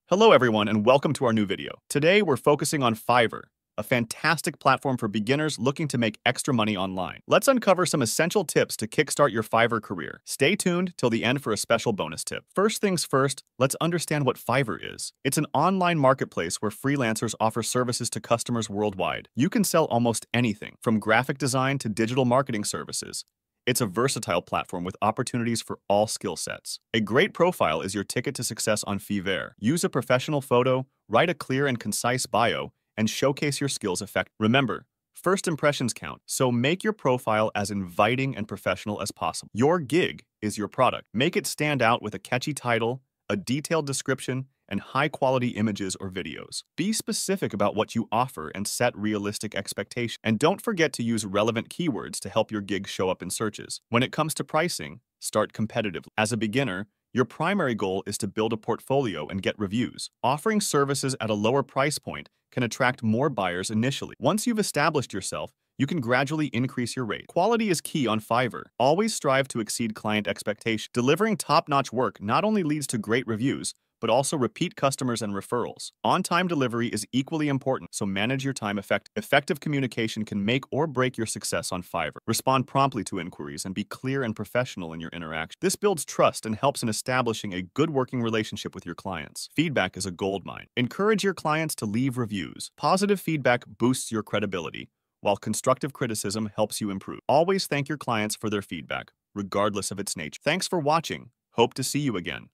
Hello everyone and welcome to our new video. Today we're focusing on Fiverr, a fantastic platform for beginners looking to make extra money online. Let's uncover some essential tips to kickstart your Fiverr career. Stay tuned till the end for a special bonus tip. First things first, let's understand what Fiverr is. It's an online marketplace where freelancers offer services to customers worldwide. You can sell almost anything, from graphic design to digital marketing services. It's a versatile platform with opportunities for all skill sets. A great profile is your ticket to success on Fiverr. Use a professional photo, write a clear and concise bio, and showcase your skills effectively. Remember, first impressions count, so make your profile as inviting and professional as possible. Your gig is your product. Make it stand out with a catchy title, a detailed description, and high-quality images or videos. Be specific about what you offer and set realistic expectations. And don't forget to use relevant keywords to help your gig show up in searches. When it comes to pricing, start competitively. As a beginner, your primary goal is to build a portfolio and get reviews. Offering services at a lower price point can attract more buyers initially. Once you've established yourself, you can gradually increase your rate. Quality is key on Fiverr. Always strive to exceed client expectations. Delivering top-notch work not only leads to great reviews, but also repeat customers and referrals. On-time delivery is equally important, so manage your time effectively. Effective communication can make or break your success on Fiverr. Respond promptly to inquiries and be clear and professional in your interaction. This builds trust and helps in establishing a good working relationship with your clients. Feedback is a goldmine. Encourage your clients to leave reviews. Positive feedback boosts your credibility, while constructive criticism helps you improve. Always thank your clients for their feedback, regardless of its nature. Thanks for watching. Hope to see you again.